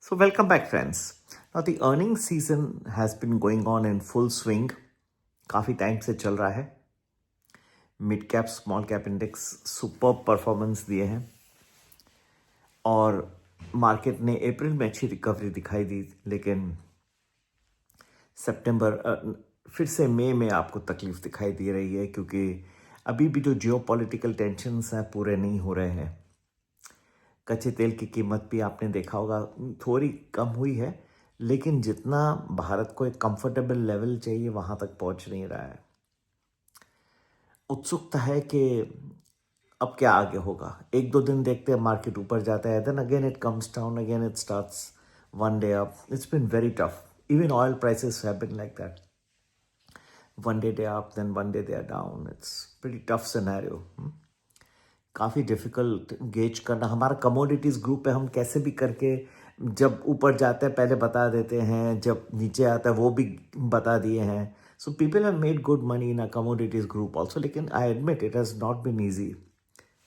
So, welcome back, friends. Now, the earnings season has been going on in full swing. काफ़ी time से चल रहा है. Mid cap small cap index super performance दिए हैं और मार्केट ने अप्रैल में अच्छी रिकवरी दिखाई दी, लेकिन सितंबर फिर से मई में आपको तकलीफ दिखाई दे रही है क्योंकि अभी भी जो जियोपॉलिटिकल टेंशन्स हैं पूरे नहीं हो रहे हैं. कच्चे तेल की कीमत भी आपने देखा होगा थोड़ी कम हुई है, लेकिन जितना भारत को एक कंफर्टेबल लेवल चाहिए वहां तक पहुंच नहीं रहा है. उत्सुकता है कि अब क्या आगे होगा. एक दो दिन देखते हैं मार्केट ऊपर जाता है, then again it comes down, again it starts one day up. It's been very tough. Even oil prices have been like that. One day they are up, then one day they are down. It's pretty tough scenario. काफ़ी difficult gauge करना. हमारा commodities group है, हम कैसे भी करके जब ऊपर जाते हैं पहले बता देते हैं, जब नीचे आता है वो भी बता दिए हैं. So people have made good money in a commodities group also, लेकिन I admit it has not been easy.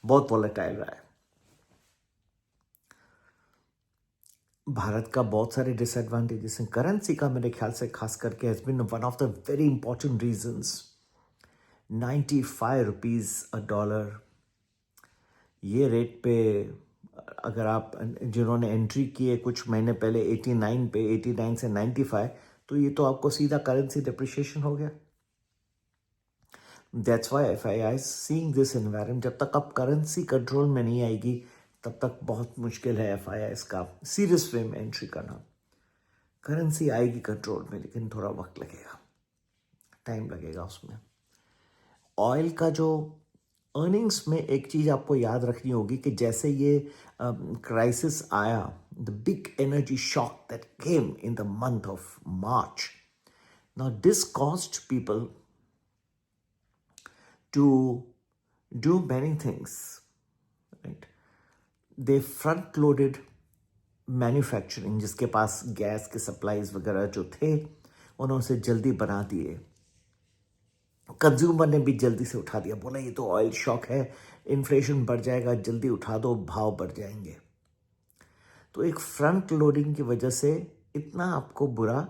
बहुत वॉलेटाइल रहा है. भारत का बहुत सारे डिसएडवांटेजेस हैं. करेंसी का मेरे ख्याल से खास करके has been one of the very important reasons. 95 rupees a dollar, ये रेट पे अगर आप जिन्होंने एंट्री की है कुछ महीने पहले 89 पे, 89 से 95, तो ये तो आपको सीधा करेंसी डिप्रिशिएशन हो गया. That's why FII seeing this environment. जब तक आप करेंसी कंट्रोल में नहीं आएगी तब तक बहुत मुश्किल है एफआईआई का सीरियस वे में एंट्री करना. करेंसी आएगी कंट्रोल में, लेकिन थोड़ा वक्त लगेगा, टाइम लगेगा उसमें. ऑयल का जो अर्निंग्स में एक चीज़ आपको याद रखनी होगी कि जैसे ये क्राइसिस आया, the big energy shock that came in the month of March, now this cost people to do many things, right. They front loaded manufacturing. जिसके पास गैस के सप्लाईज वगैरह जो थे उन्होंने उसे जल्दी बना दिए. कंज्यूमर ने भी जल्दी से उठा दिया, बोला ये तो ऑयल शॉक है, इन्फ्लेशन बढ़ जाएगा, जल्दी उठा दो, भाव बढ़ जाएंगे. तो एक फ्रंट लोडिंग की वजह से इतना आपको बुरा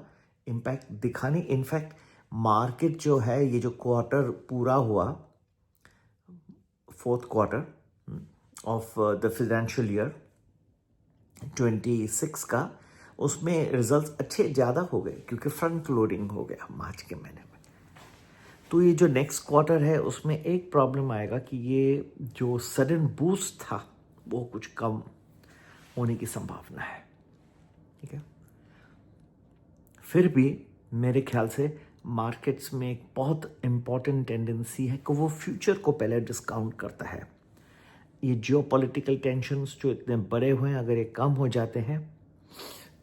इम्पैक्ट दिखाने. इनफैक्ट मार्केट जो है, ये जो क्वार्टर पूरा हुआ, fourth quarter of the financial year 26 का, उसमें रिजल्ट्स अच्छे ज़्यादा हो गए क्योंकि फ्रंट लोडिंग हो गया मार्च के महीने में. तो ये जो नेक्स्ट क्वार्टर है उसमें एक प्रॉब्लम आएगा कि ये जो सडन बूस्ट था वो कुछ कम होने की संभावना है. ठीक है. फिर भी मेरे ख्याल से मार्केट्स में एक बहुत इम्पॉर्टेंट टेंडेंसी है कि वो फ्यूचर को पहले डिस्काउंट करता है. ये जियोपॉलिटिकल टेंशन्स जो इतने बड़े हुए हैं, अगर ये कम हो जाते हैं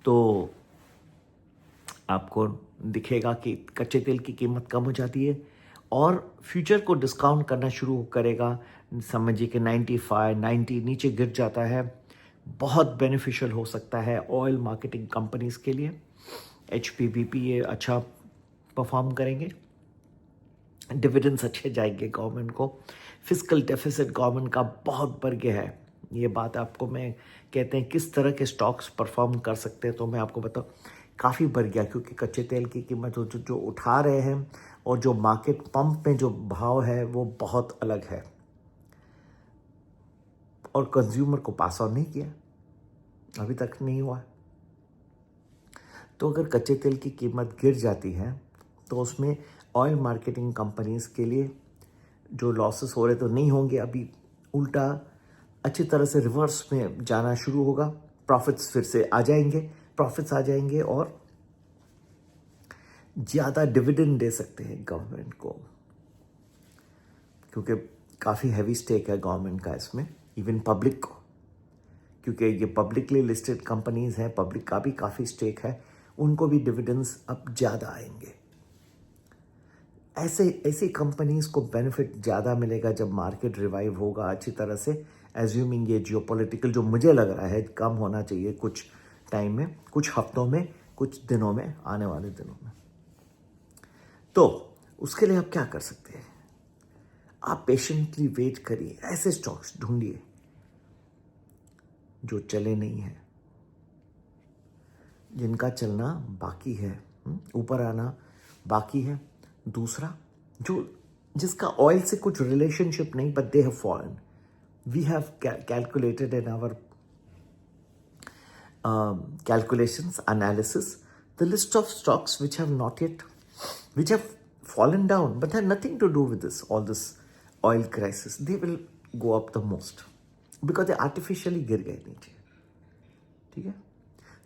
तो आपको दिखेगा कि कच्चे तेल की कीमत कम हो जाती है और फ्यूचर को डिस्काउंट करना शुरू करेगा. समझिए कि 95, 90 नीचे गिर जाता है. बहुत बेनिफिशियल हो सकता है ऑयल मार्केटिंग कंपनीज के लिए. HPBP ये अच्छा परफॉर्म करेंगे, डिविडेंड्स अच्छे जाएंगे गवर्नमेंट को. फिस्कल डेफिसिट गवर्नमेंट का बहुत बढ़ गया है. ये बात आपको मैं कहते हैं किस तरह के स्टॉक्स परफॉर्म कर सकते हैं, तो मैं आपको बताऊँ काफ़ी बढ़ गया क्योंकि कच्चे तेल की कीमत जो उठा रहे हैं और जो मार्केट पंप में जो भाव है वो बहुत अलग है और कंज्यूमर को पास ऑन नहीं किया, अभी तक नहीं हुआ. तो अगर कच्चे तेल की कीमत गिर जाती है तो उसमें ऑयल मार्केटिंग कंपनीज के लिए जो लॉसेस हो रहे तो नहीं होंगे, अभी उल्टा अच्छी तरह से रिवर्स में जाना शुरू होगा. प्रॉफिट्स फिर से आ जाएंगे और ज़्यादा डिविडेंड दे सकते हैं गवर्नमेंट को क्योंकि काफ़ी हैवी स्टेक है गवर्नमेंट का इसमें, इवन पब्लिक को, क्योंकि ये पब्लिकली लिस्टेड कंपनीज हैं, पब्लिक का भी काफ़ी स्टेक है, उनको भी डिविडेंड्स अब ज़्यादा आएंगे. ऐसी कंपनीज को बेनिफिट ज़्यादा मिलेगा जब मार्केट रिवाइव होगा अच्छी तरह से. एज्यूमिंग ये जियोपॉलिटिकल जो मुझे लग रहा है कम होना चाहिए कुछ टाइम में, कुछ हफ्तों में, कुछ दिनों में, आने वाले दिनों में. तो उसके लिए आप क्या कर सकते हैं? आप पेशेंटली वेट करिए, ऐसे स्टॉक्स ढूंढिए जो चले नहीं हैं. जिनका चलना बाकी है, ऊपर आना बाकी है। दूसरा, जो जिसका ऑयल से कुछ रिलेशनशिप नहीं, but they have fallen, we have calculated in our calculations, analysis, the list of stocks which have fallen down, but had nothing to do with all this oil crisis. They will go up the most because they artificially गिर गए नीचे। ठीक है,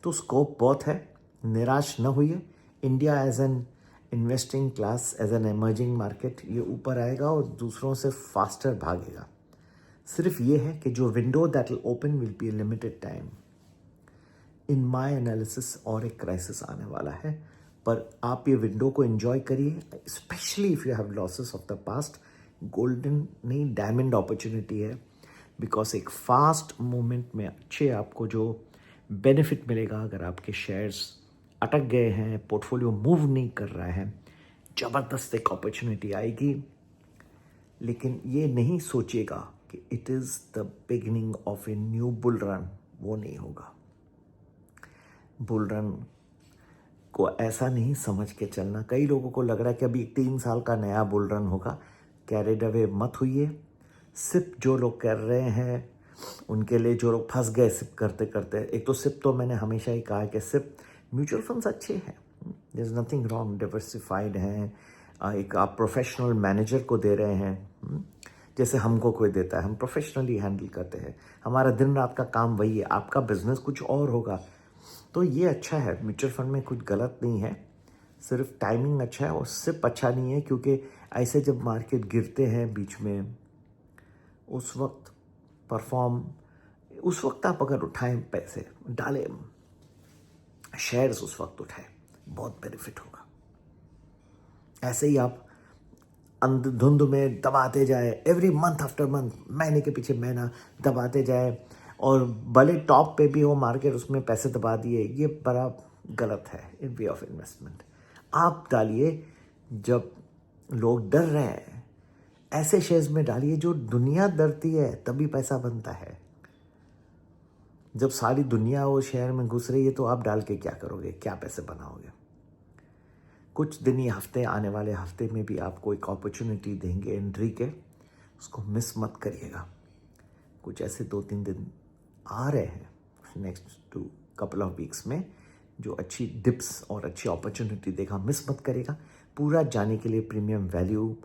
तो scope बहुत है, निराश न होइए। India as an investing class, as an emerging market, ये ऊपर आएगा और दूसरों से फास्टर भागेगा। सिर्फ ये है कि जो window that will open will be A limited time. In my analysis और एक क्राइसिस आने वाला है, पर आप ये विंडो को एंजॉय करिए, specially if you have losses of the past. Golden नहीं, डायमंड अपॉर्चुनिटी है, बिकॉज एक फास्ट मूवमेंट में अच्छे आपको जो बेनिफिट मिलेगा। अगर आपके शेयर्स अटक गए हैं, पोर्टफोलियो मूव नहीं कर रहा है, ज़बरदस्त एक अपॉर्चुनिटी आएगी। लेकिन ये नहीं सोचिएगा कि it is the beginning of a new bull run, वो नहीं होगा। बुल रन को ऐसा नहीं समझ के चलना। कई लोगों को लग रहा है कि अभी 3 साल का नया बुल रन होगा, कैरिड अवे मत होइए। सिप जो लोग कर रहे हैं, उनके लिए जो लोग फंस गए सिप करते करते, एक तो सिप तो मैंने हमेशा ही कहा है कि सिप म्यूचुअल फंड्स अच्छे हैं, there is nothing wrong, diversified हैं। एक आप प्रोफेशनल मैनेजर को दे रहे हैं, जैसे हमको कोई देता है, हम प्रोफेशनली हैंडल करते हैं, हमारा दिन रात का काम वही है, आपका बिजनेस कुछ और होगा। तो ये अच्छा है, म्यूचुअल फंड में कुछ गलत नहीं है, सिर्फ टाइमिंग अच्छा है और सिप अच्छा नहीं है। क्योंकि ऐसे जब मार्केट गिरते हैं बीच में, उस वक्त उस वक्त आप अगर उठाएं, पैसे डालें, शेयर्स उस वक्त उठाएं, बहुत बेनिफिट होगा। ऐसे ही आप अंधधुंध में दबाते जाए, एवरी मंथ आफ्टर मंथ, महीने के पीछे महीना दबाते जाए, और भले टॉप पे भी हो मार्केट, उसमें पैसे दबा दिए, ये बड़ा गलत है इन वे ऑफ इन्वेस्टमेंट। आप डालिए जब लोग डर रहे हैं, ऐसे शेयर्स में डालिए जो दुनिया डरती है, तभी पैसा बनता है। जब सारी दुनिया वो शेयर में घुस रही है, तो आप डाल के क्या करोगे, क्या पैसे बनाओगे? कुछ दिन, ये हफ्ते, आने वाले हफ्ते में भी आपको एक अपॉर्चुनिटी देंगे एंट्री के, उसको मिस मत करिएगा। कुछ ऐसे 2-3 दिन आ रहे हैं नेक्स्ट कपल ऑफ वीक्स में, जो अच्छी डिप्स और अच्छी अपॉर्चुनिटी देगा, मिस मत करेगा। पूरा जाने के लिए प्रीमियम वैल्यू,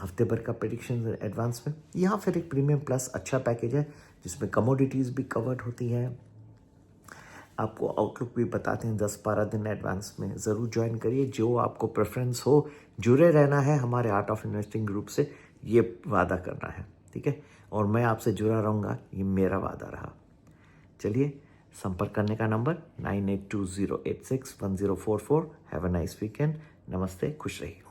हफ्ते भर का प्रेडिक्शन एडवांस में, या फिर एक प्रीमियम प्लस अच्छा पैकेज है जिसमें कमोडिटीज़ भी कवर्ड होती हैं, आपको आउटलुक भी बताते हैं 10-12 दिन एडवांस में। ज़रूर ज्वाइन करिए, जो आपको प्रेफरेंस हो। जुड़े रहना है हमारे आर्ट ऑफ इन्वेस्टिंग ग्रुप से, ये वादा करना है, ठीक है? और मैं आपसे जुड़ा रहूँगा, ये मेरा वादा रहा। चलिए, संपर्क करने का number 9820861044। Have a nice weekend. नमस्ते, खुश रहिए।